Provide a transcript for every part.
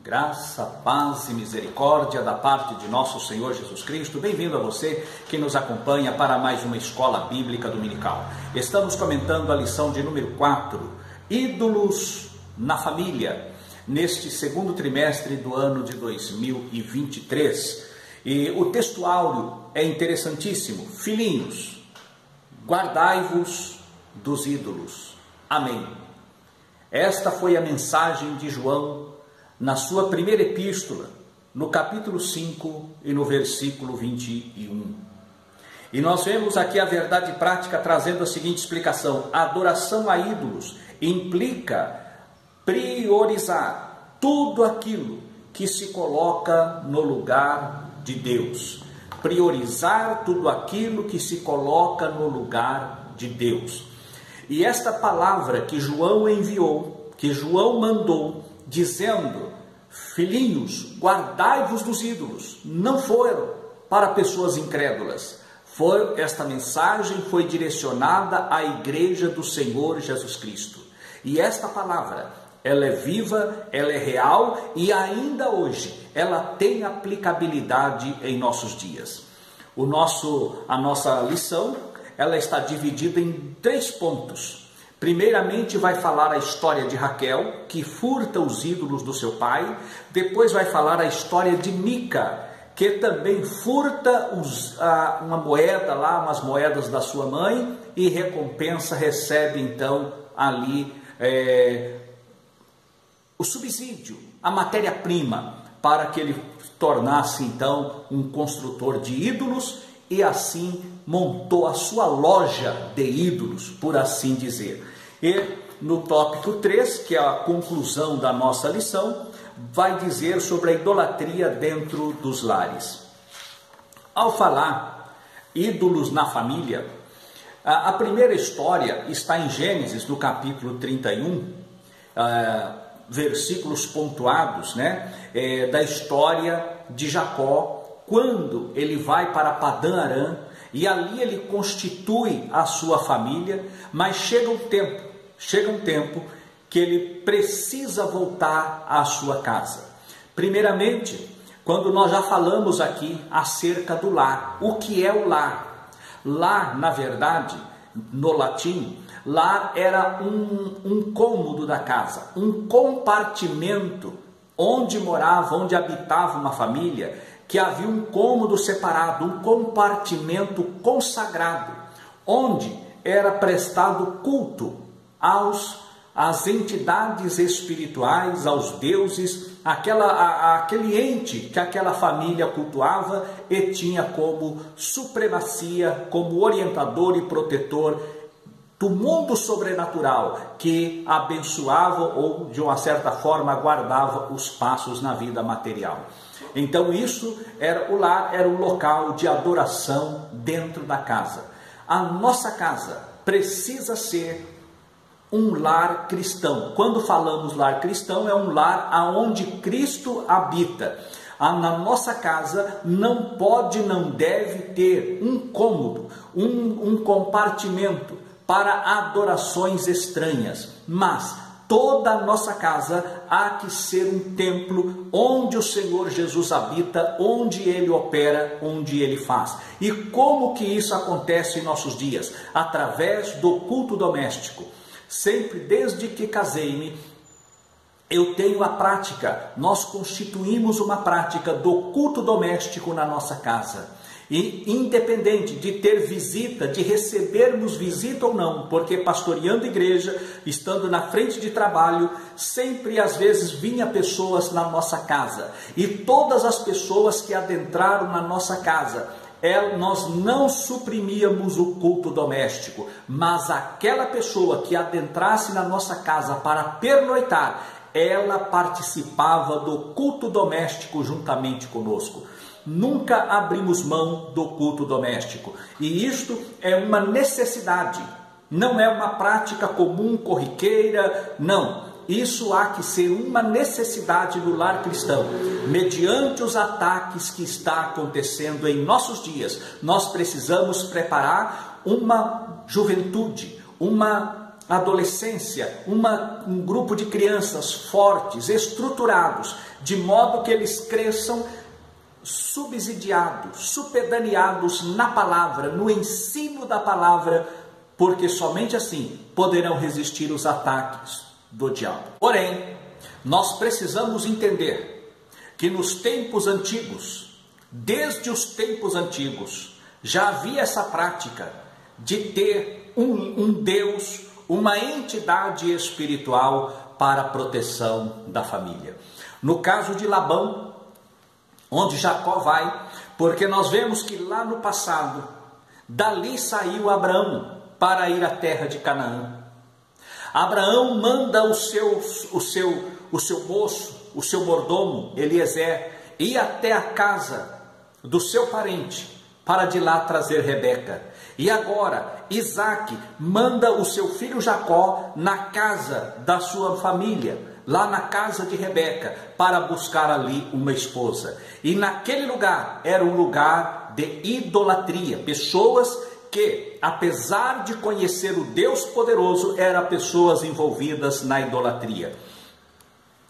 Graça, paz e misericórdia da parte de nosso Senhor Jesus Cristo. Bem-vindo a você que nos acompanha para mais uma Escola Bíblica Dominical. Estamos comentando a lição de número 4, Ídolos na Família, neste segundo trimestre do ano de 2023. E o texto áureo é interessantíssimo. Filhinhos, guardai-vos dos ídolos. Amém. Esta foi a mensagem de João na sua primeira epístola, no capítulo 5 e no versículo 21. E nós vemos aqui a verdade prática trazendo a seguinte explicação: a adoração a ídolos implica priorizar tudo aquilo que se coloca no lugar de Deus. Priorizar tudo aquilo que se coloca no lugar de Deus. E esta palavra que João enviou, que João mandou, dizendo: filhinhos, guardai-vos dos ídolos, não foram para pessoas incrédulas. Esta mensagem foi direcionada à igreja do Senhor Jesus Cristo. E esta palavra, ela é viva, ela é real e ainda hoje ela tem aplicabilidade em nossos dias. A nossa lição, ela está dividida em 3 pontos. Primeiramente vai falar a história de Raquel, que furta os ídolos do seu pai. Depois vai falar a história de Mica, que também furta uma moeda lá, umas moedas da sua mãe, e recebe então ali o subsídio, a matéria-prima, para que ele tornasse então um construtor de ídolos, e assim montou a sua loja de ídolos, por assim dizer. E no tópico 3, que é a conclusão da nossa lição, vai dizer sobre a idolatria dentro dos lares. Ao falar ídolos na família, a primeira história está em Gênesis, no capítulo 31, versículos pontuados, da história de Jacó, quando ele vai para Padã Arã, e ali ele constitui a sua família, mas chega um tempo que ele precisa voltar à sua casa. Primeiramente, quando nós já falamos aqui acerca do lar. O que é o lar? Lar, na verdade, no latim, lar era um cômodo da casa, um compartimento onde habitava uma família, que havia um cômodo separado, um compartimento consagrado, onde era prestado culto às entidades espirituais, aos deuses, aquele ente que aquela família cultuava e tinha como supremacia, como orientador e protetor do mundo sobrenatural, que abençoava ou de uma certa forma guardava os passos na vida material. Então o lar era um local de adoração dentro da casa. A nossa casa precisa ser um lar cristão. Quando falamos lar cristão, é um lar aonde Cristo habita. Na nossa casa não deve ter um cômodo, um compartimento para adorações estranhas, mas toda a nossa casa há que ser um templo onde o Senhor Jesus habita, onde Ele opera, onde Ele faz. E como que isso acontece em nossos dias? Através do culto doméstico. Sempre desde que casei-me, eu tenho a prática, nós constituímos uma prática do culto doméstico na nossa casa. E independente de ter visita, de recebermos visita ou não, porque pastoreando igreja, estando na frente de trabalho, sempre às vezes vinha pessoas na nossa casa. E todas as pessoas que adentraram na nossa casa, nós não suprimíamos o culto doméstico, mas aquela pessoa que adentrasse na nossa casa para pernoitar, ela participava do culto doméstico juntamente conosco. Nunca abrimos mão do culto doméstico. E isto é uma necessidade, não é uma prática comum, corriqueira, não. Isso há que ser uma necessidade do lar cristão. Mediante os ataques que está acontecendo em nossos dias, nós precisamos preparar uma juventude, uma adolescência, um grupo de crianças fortes, estruturados, de modo que eles cresçam subsidiados, supedaneados na palavra, no ensino da palavra, porque somente assim poderão resistir os ataques do diabo. Porém, nós precisamos entender que nos tempos antigos, desde os tempos antigos, já havia essa prática de ter um Deus, uma entidade espiritual para a proteção da família. No caso de Labão, onde Jacó vai, porque nós vemos que lá no passado, dali saiu Abraão para ir à terra de Canaã. Abraão manda o seu moço, o seu mordomo, Eliezer, ir até a casa do seu parente, para de lá trazer Rebeca. E agora, Isaac manda o seu filho Jacó na casa da sua família, lá na casa de Rebeca, para buscar ali uma esposa. E naquele lugar, era um lugar de idolatria, pessoas que, apesar de conhecer o Deus poderoso, eram pessoas envolvidas na idolatria.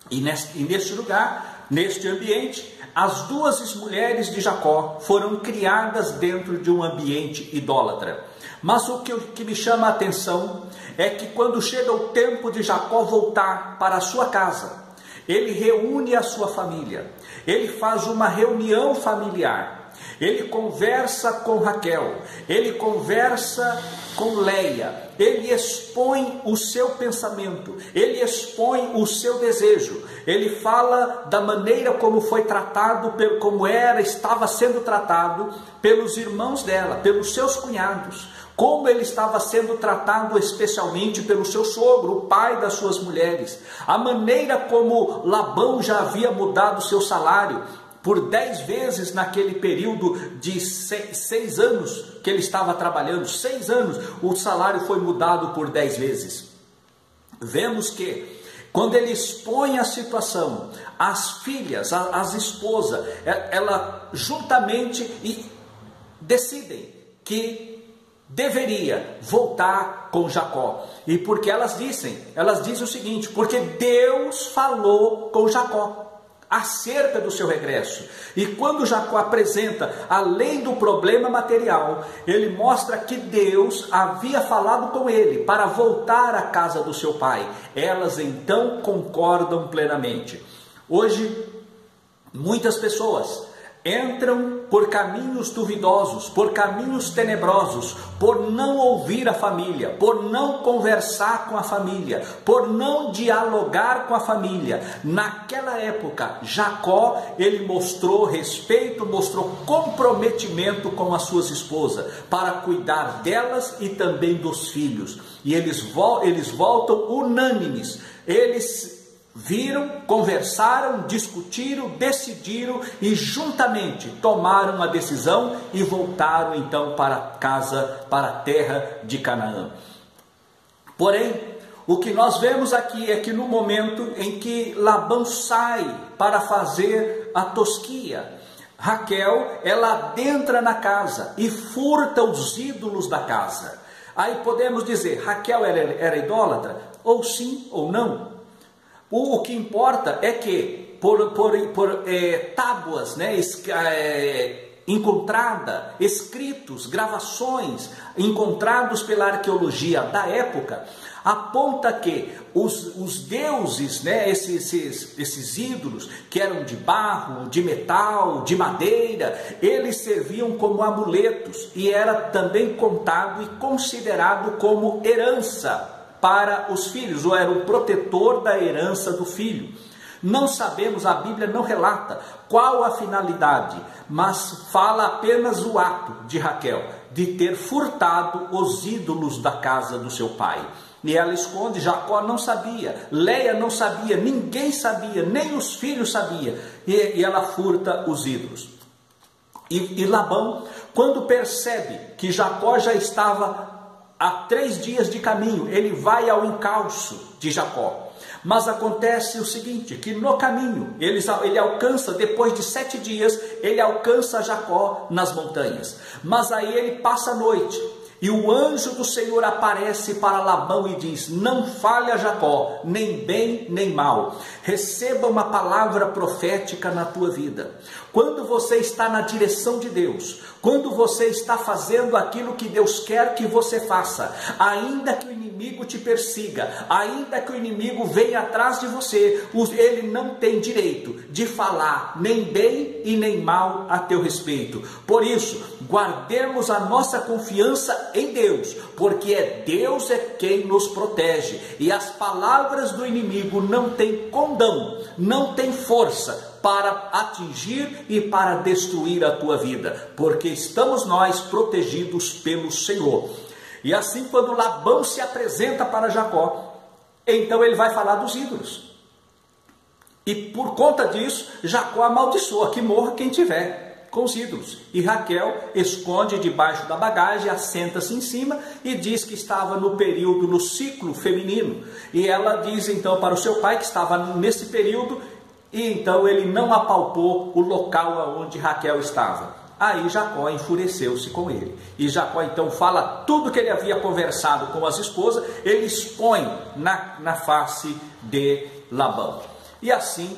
E neste lugar, neste ambiente, as duas mulheres de Jacó foram criadas dentro de um ambiente idólatra. Mas o que me chama a atenção é que quando chega o tempo de Jacó voltar para a sua casa, ele reúne a sua família, ele faz uma reunião familiar, ele conversa com Raquel, ele conversa com Leia, ele expõe o seu pensamento, ele expõe o seu desejo, ele fala da maneira como foi tratado, estava sendo tratado pelos irmãos dela, pelos seus cunhados, como ele estava sendo tratado especialmente pelo seu sogro, o pai das suas mulheres, a maneira como Labão já havia mudado o seu salário, por 10 vezes naquele período de 6 anos que ele estava trabalhando, 6 anos, o salário foi mudado por 10 vezes. Vemos que, quando ele expõe a situação, as filhas, as esposas, ela juntamente decidem que deveria voltar com Jacó. E porque elas dizem o seguinte: porque Deus falou com Jacó acerca do seu regresso. E quando Jacó apresenta, além do problema material, ele mostra que Deus havia falado com ele para voltar à casa do seu pai. Elas então concordam plenamente. Hoje, muitas pessoas entram por caminhos duvidosos, por caminhos tenebrosos, por não ouvir a família, por não conversar com a família, por não dialogar com a família. Naquela época, Jacó, ele mostrou respeito, mostrou comprometimento com as suas esposas, para cuidar delas e também dos filhos. E eles voltam unânimes, eles viram, conversaram, discutiram, decidiram e juntamente tomaram a decisão e voltaram então para a casa, para a terra de Canaã. Porém, o que nós vemos aqui é que no momento em que Labão sai para fazer a tosquia, Raquel, ela adentra na casa e furta os ídolos da casa. Aí podemos dizer, Raquel era idólatra? Ou sim ou não. O que importa é que por tábuas, encontrada, escritos, gravações encontrados pela arqueologia da época, aponta que os deuses, esses ídolos que eram de barro, de metal, de madeira, eles serviam como amuletos e era também contado e considerado como herança para os filhos, ou era o protetor da herança do filho. Não sabemos, a Bíblia não relata qual a finalidade, mas fala apenas o ato de Raquel, de ter furtado os ídolos da casa do seu pai. E ela esconde, Jacó não sabia, Leia não sabia, ninguém sabia, nem os filhos sabiam, e ela furta os ídolos. E Labão, quando percebe que Jacó já estava há 3 dias de caminho, ele vai ao encalço de Jacó. Mas acontece o seguinte, que no caminho, ele alcança, depois de 7 dias, ele alcança Jacó nas montanhas. Mas aí ele passa a noite. E o anjo do Senhor aparece para Labão e diz: não fale a Jacó, nem bem nem mal. Receba uma palavra profética na tua vida. Quando você está na direção de Deus, quando você está fazendo aquilo que Deus quer que você faça, ainda que o inimigo te persiga, ainda que o inimigo venha atrás de você, ele não tem direito de falar nem bem e nem mal a teu respeito. Por isso, guardemos a nossa confiança em Deus, porque Deus é quem nos protege, e as palavras do inimigo não têm condão, não têm força para atingir e para destruir a tua vida, porque estamos nós protegidos pelo Senhor. E assim, quando Labão se apresenta para Jacó, então ele vai falar dos ídolos, e por conta disso Jacó amaldiçoa: que morra quem tiver com os ídolos. E Raquel esconde debaixo da bagagem, assenta-se em cima e diz que estava no período, no ciclo feminino, e ela diz então para o seu pai que estava nesse período, e então ele não apalpou o local onde Raquel estava. Aí Jacó enfureceu-se com ele, e Jacó então fala tudo que ele havia conversado com as esposas, ele expõe na face de Labão. E assim,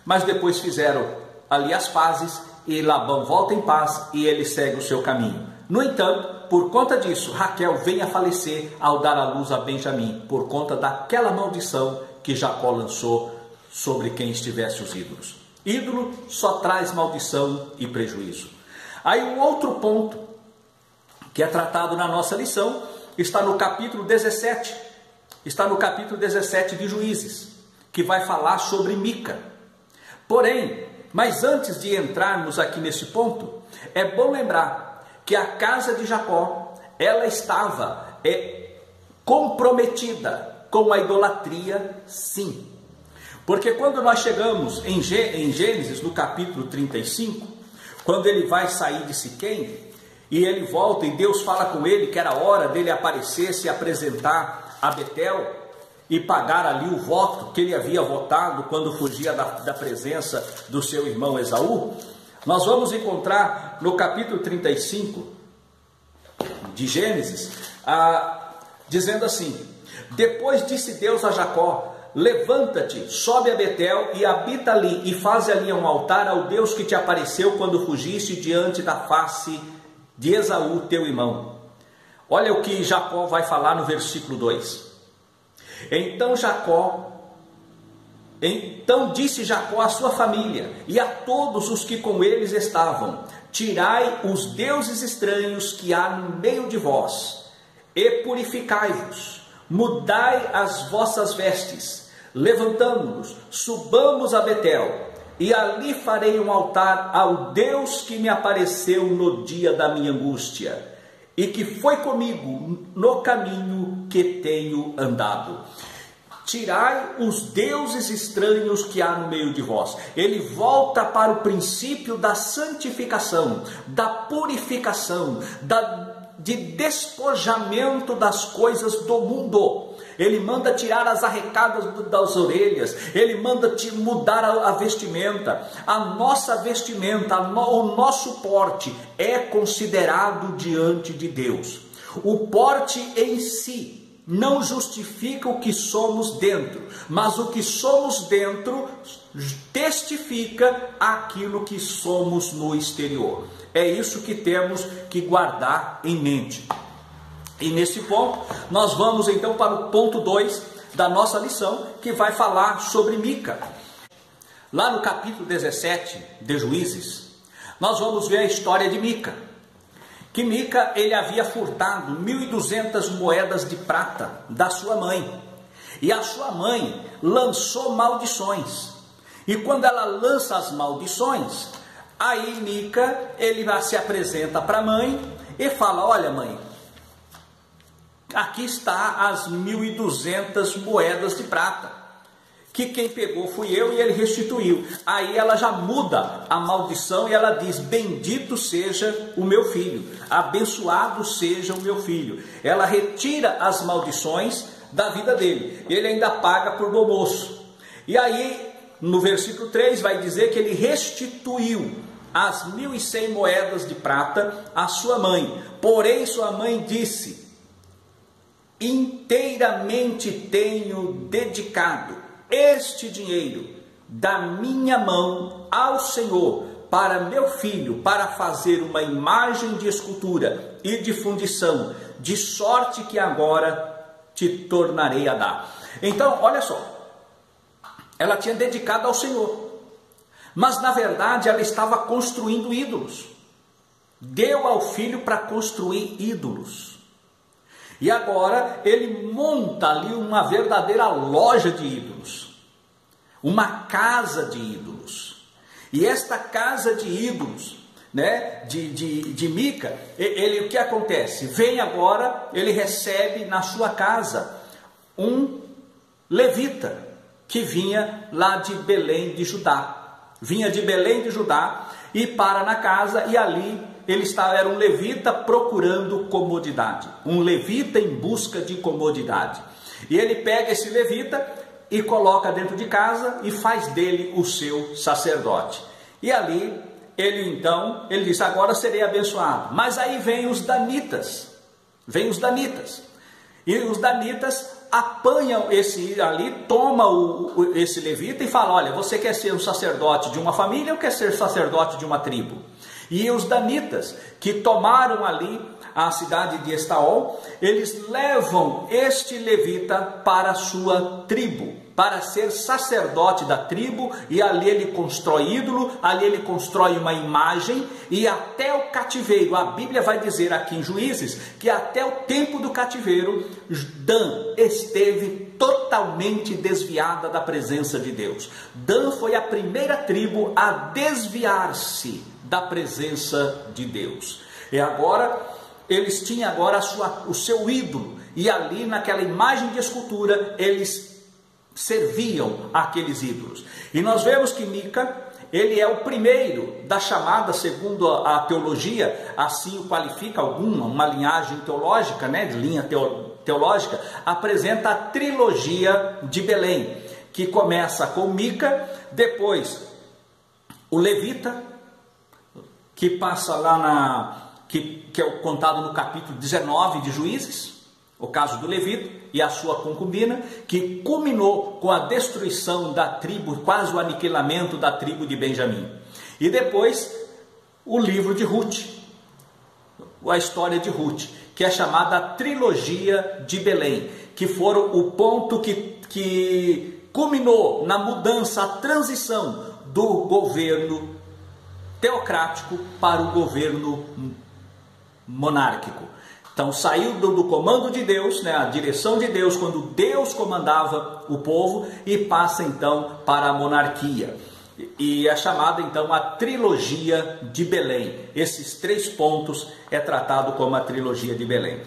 mas depois fizeram ali as pazes, e Labão volta em paz e ele segue o seu caminho. No entanto, por conta disso, Raquel vem a falecer ao dar à luz a Benjamim, por conta daquela maldição que Jacó lançou sobre quem estivesse os ídolos. Ídolo só traz maldição e prejuízo. Aí um outro ponto que é tratado na nossa lição está no capítulo 17. Está no capítulo 17 de Juízes, que vai falar sobre Mica. Porém, mas antes de entrarmos aqui nesse ponto, é bom lembrar que a casa de Jacó, ela estava comprometida com a idolatria, sim. Porque quando nós chegamos em Gênesis, no capítulo 35, quando ele vai sair de Siquém, e ele volta, e Deus fala com ele que era hora dele aparecer, se apresentar a Betel, e pagar ali o voto que ele havia votado quando fugia da presença do seu irmão Esaú, nós vamos encontrar no capítulo 35 de Gênesis, dizendo assim: depois disse Deus a Jacó: levanta-te, sobe a Betel e habita ali, e faze ali um altar ao Deus que te apareceu quando fugiste diante da face de Esaú, teu irmão. Olha o que Jacó vai falar no versículo 2. Então disse Jacó à sua família e a todos os que com eles estavam: tirai os deuses estranhos que há no meio de vós, e purificai-vos, mudai as vossas vestes, levantamo-nos, subamos a Betel, e ali farei um altar ao Deus que me apareceu no dia da minha angústia, e que foi comigo no caminho que tenho andado. Tirai os deuses estranhos que há no meio de vós. Ele volta para o princípio da santificação, da purificação, de despojamento das coisas do mundo. Ele manda tirar as arrecadas das orelhas, ele manda mudar a vestimenta. A nossa vestimenta, o nosso porte é considerado diante de Deus. O porte em si não justifica o que somos dentro, mas o que somos dentro testifica aquilo que somos no exterior. É isso que temos que guardar em mente. E nesse ponto, nós vamos então para o ponto 2 da nossa lição, que vai falar sobre Mica. Lá no capítulo 17 de Juízes, nós vamos ver a história de Mica. Que Mica, ele havia furtado 1.200 moedas de prata da sua mãe. E a sua mãe lançou maldições. E quando ela lança as maldições, aí Mica, ele se apresenta para a mãe e fala: olha mãe, aqui está as 1.200 moedas de prata, que quem pegou fui eu e ele restituiu. Aí ela já muda a maldição e ela diz: bendito seja o meu filho, abençoado seja o meu filho. Ela retira as maldições da vida dele, ele ainda paga por bom moço. E aí no versículo 3 vai dizer que ele restituiu as 1.100 moedas de prata à sua mãe. Porém, sua mãe disse: inteiramente tenho dedicado este dinheiro da minha mão ao Senhor para meu filho, para fazer uma imagem de escultura e de fundição, de sorte que agora te tornarei a dar. Então, olha só, ela tinha dedicado ao Senhor, mas na verdade ela estava construindo ídolos. Deu ao filho para construir ídolos. E agora ele monta ali uma verdadeira loja de ídolos, uma casa de ídolos. E esta casa de ídolos, né, de Mica, o que acontece? Vem agora, ele recebe na sua casa um levita que vinha lá de Belém de Judá. Vinha de Belém de Judá e para na casa, e ali era um levita procurando comodidade, um levita em busca de comodidade. E ele pega esse levita e coloca dentro de casa e faz dele o seu sacerdote. E ali ele diz: agora serei abençoado. Mas aí vem os danitas, e os danitas apanham esse ali, toma esse levita e fala: olha, você quer ser um sacerdote de uma família ou quer ser sacerdote de uma tribo? E os danitas, que tomaram ali a cidade de Estaol, eles levam este levita para a sua tribo, para ser sacerdote da tribo, e ali ele constrói ídolo, ali ele constrói uma imagem, e até o cativeiro, a Bíblia vai dizer aqui em Juízes, que até o tempo do cativeiro, Dan esteve totalmente desviada da presença de Deus. Dan foi a primeira tribo a desviar-se da presença de Deus. E agora, eles tinham agora o seu ídolo, e ali naquela imagem de escultura, eles serviam aqueles ídolos. E nós vemos que Mica, ele é o primeiro da chamada, segundo a teologia, assim o qualifica uma linhagem teológica, né, de linha teológica, apresenta a trilogia de Belém, que começa com Mica, depois o levita, que passa lá que é contado no capítulo 19 de Juízes, o caso do levita e a sua concubina, que culminou com a destruição da tribo, quase o aniquilamento da tribo de Benjamim. E depois o livro de Ruth, a história de Ruth, que é chamada a trilogia de Belém, que foram o ponto que culminou na mudança, a transição do governo teocrático para o governo monárquico. Então saiu do comando de Deus, né, a direção de Deus, quando Deus comandava o povo, e passa então para a monarquia. E é chamada então a trilogia de Belém. Esses 3 pontos é tratado como a trilogia de Belém.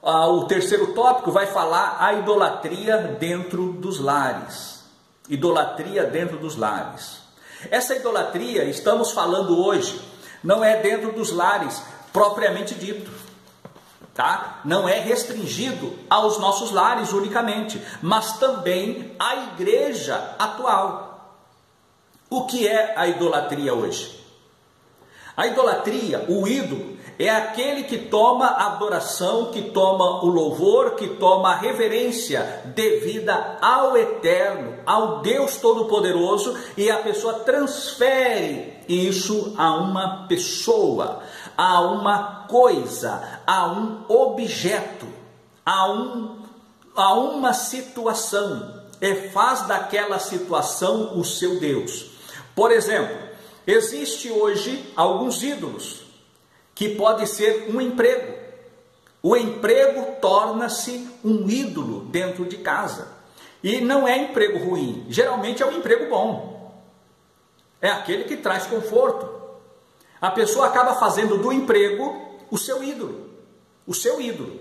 O terceiro tópico vai falar a idolatria dentro dos lares. Idolatria dentro dos lares. Essa idolatria, estamos falando hoje, não é dentro dos lares propriamente dito, tá? Não é restringido aos nossos lares unicamente, mas também à igreja atual. O que é a idolatria hoje? A idolatria, o ídolo, é aquele que toma a adoração, que toma o louvor, que toma a reverência devida ao Eterno, ao Deus Todo-Poderoso, e a pessoa transfere isso a uma pessoa, a uma coisa, a um objeto, a uma situação, e faz daquela situação o seu Deus. Por exemplo, existe hoje alguns ídolos, que pode ser um emprego. O emprego torna-se um ídolo dentro de casa. E não é emprego ruim, geralmente é um emprego bom. É aquele que traz conforto. A pessoa acaba fazendo do emprego o seu ídolo. O seu ídolo.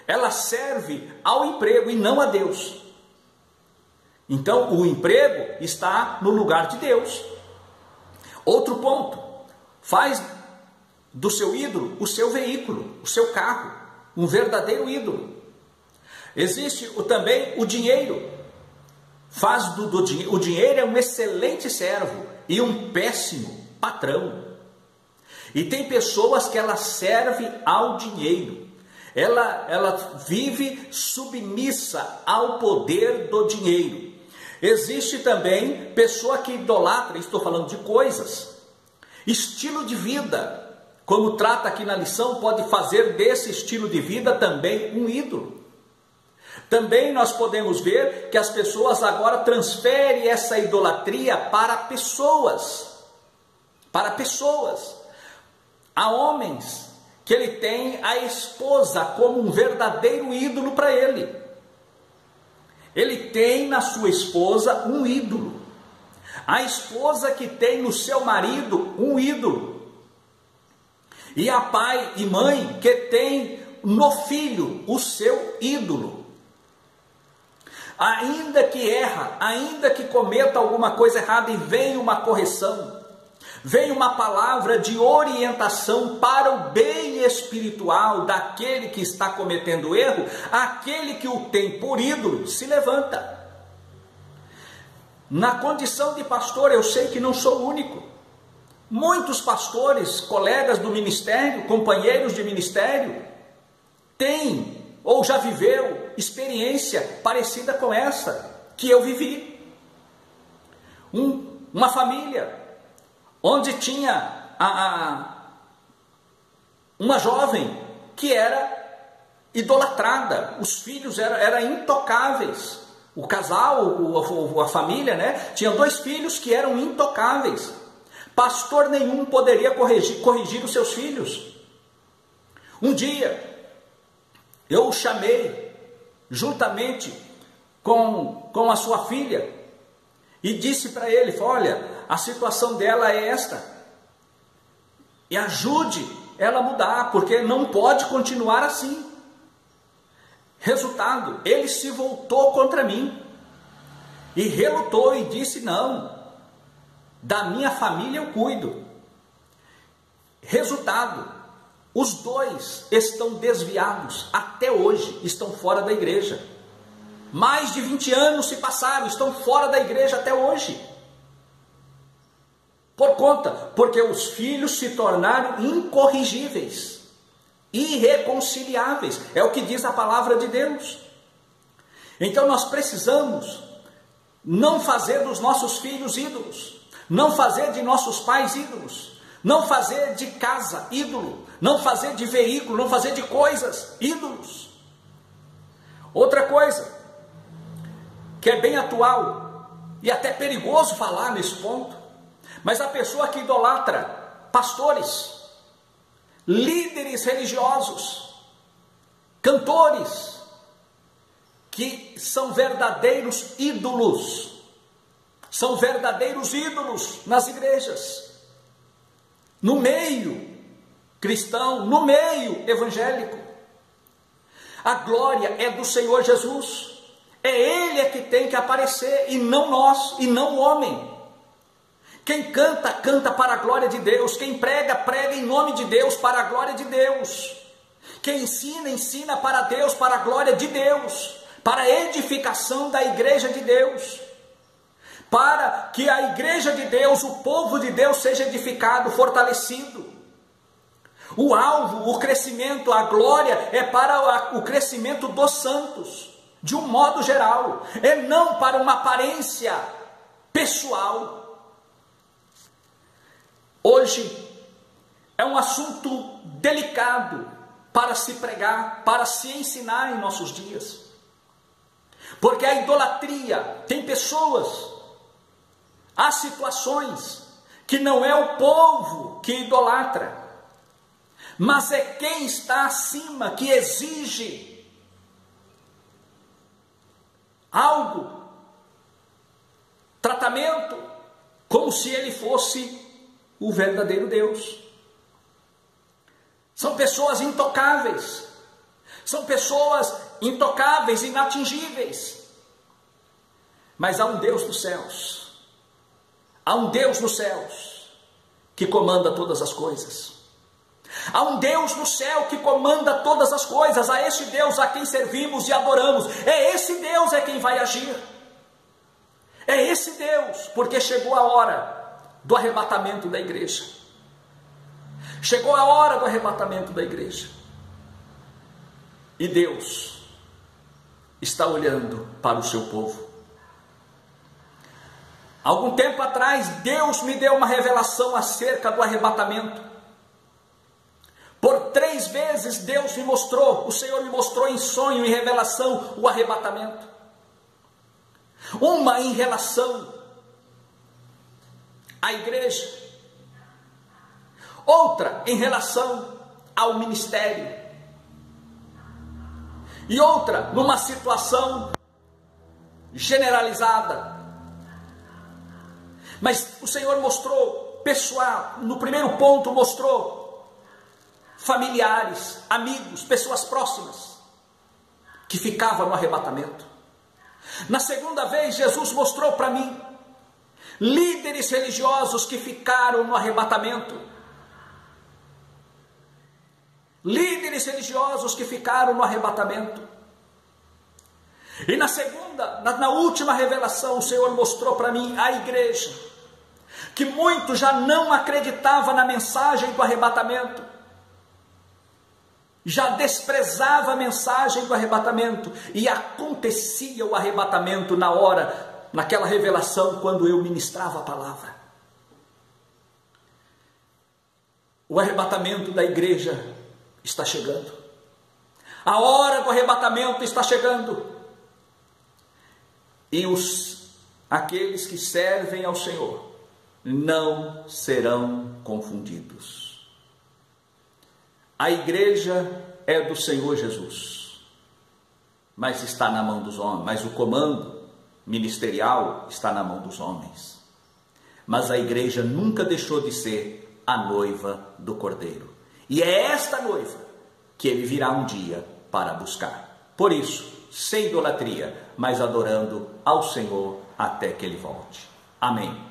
Ela serve ao emprego e não a Deus. Então o emprego está no lugar de Deus. Outro ponto, faz do seu ídolo o seu veículo, o seu carro, um verdadeiro ídolo. Existe também o dinheiro. O dinheiro é um excelente servo e um péssimo patrão. E tem pessoas que ela serve ao dinheiro. Ela vive submissa ao poder do dinheiro. Existe também pessoa que idolatra, estou falando de coisas, estilo de vida. Como trata aqui na lição, pode fazer desse estilo de vida também um ídolo. Também nós podemos ver que as pessoas agora transferem essa idolatria para pessoas. Para pessoas. Há homens que ele tem a esposa como um verdadeiro ídolo para ele. Ele tem na sua esposa um ídolo. A esposa que tem no seu marido um ídolo. E há pai e mãe que tem no filho o seu ídolo. Ainda que erra, ainda que cometa alguma coisa errada e vem uma correção, vem uma palavra de orientação para o bem espiritual daquele que está cometendo erro, aquele que o tem por ídolo se levanta. Na condição de pastor, eu sei que não sou o único. Muitos pastores, colegas do ministério, companheiros de ministério, têm ou já viveu experiência parecida com essa que eu vivi. Uma família onde tinha uma jovem que era idolatrada, os filhos eram intocáveis. O casal, a família, né, tinha 2 filhos que eram intocáveis. Pastor nenhum poderia corrigir os seus filhos. Um dia, eu o chamei, juntamente com a sua filha, e disse para ele, olha, a situação dela é esta, e ajude ela a mudar, porque não pode continuar assim. Resultado, ele se voltou contra mim, e relutou e disse, não, da minha família eu cuido. Resultado, os 2 estão desviados, até hoje estão fora da igreja. Mais de 20 anos se passaram, estão fora da igreja até hoje. Porque os filhos se tornaram incorrigíveis, irreconciliáveis, é o que diz a palavra de Deus. Então nós precisamos não fazer dos nossos filhos ídolos, não fazer de nossos pais ídolos, não fazer de casa ídolo, não fazer de veículo, não fazer de coisas ídolos. Outra coisa, que é bem atual, e até perigoso falar nesse ponto, mas a pessoa que idolatra pastores, líderes religiosos, cantores, que são verdadeiros ídolos, são verdadeiros ídolos nas igrejas, no meio cristão, no meio evangélico. A glória é do Senhor Jesus, é Ele que tem que aparecer, e não nós, e não o homem. Quem canta, canta para a glória de Deus, quem prega, prega em nome de Deus, para a glória de Deus, quem ensina, ensina para Deus, para a glória de Deus, para a edificação da igreja de Deus, para que a igreja de Deus, o povo de Deus seja edificado, fortalecido. O alvo, o crescimento, a glória é para o crescimento dos santos, de um modo geral, é não para uma aparência pessoal. Hoje é um assunto delicado para se pregar, para se ensinar em nossos dias, porque a idolatria, tem pessoas, há situações que não é o povo que idolatra, mas é quem está acima que exige algo, tratamento, como se ele fosse o verdadeiro Deus. São pessoas intocáveis, inatingíveis, mas há um Deus dos céus, há um Deus nos céus que comanda todas as coisas. Há um Deus no céu que comanda todas as coisas, a esse Deus a quem servimos e adoramos, é esse Deus é quem vai agir, é esse Deus, porque chegou a hora do arrebatamento da igreja, Chegou a hora do arrebatamento da igreja. E Deus está olhando para o seu povo. Algum tempo atrás, Deus me deu uma revelação acerca do arrebatamento. Por 3 vezes Deus me mostrou, o Senhor me mostrou em sonho e revelação o arrebatamento. Uma em relação à igreja, outra em relação ao ministério, e outra numa situação generalizada. Mas o Senhor mostrou pessoal, no primeiro ponto mostrou familiares, amigos, pessoas próximas que ficavam no arrebatamento. Na segunda vez, Jesus mostrou para mim líderes religiosos que ficaram no arrebatamento. Líderes religiosos que ficaram no arrebatamento. E na última revelação, o Senhor mostrou para mim a igreja, que muito já não acreditava na mensagem do arrebatamento, já desprezava a mensagem do arrebatamento, e acontecia o arrebatamento naquela revelação, quando eu ministrava a palavra. O arrebatamento da igreja está chegando. A hora do arrebatamento está chegando. E aqueles que servem ao Senhor não serão confundidos. A igreja é do Senhor Jesus, mas está na mão dos homens, mas o comando ministerial está na mão dos homens. Mas a igreja nunca deixou de ser a noiva do Cordeiro. E é esta noiva que ele virá um dia para buscar. Por isso, sem idolatria, mas adorando ao Senhor até que ele volte. Amém.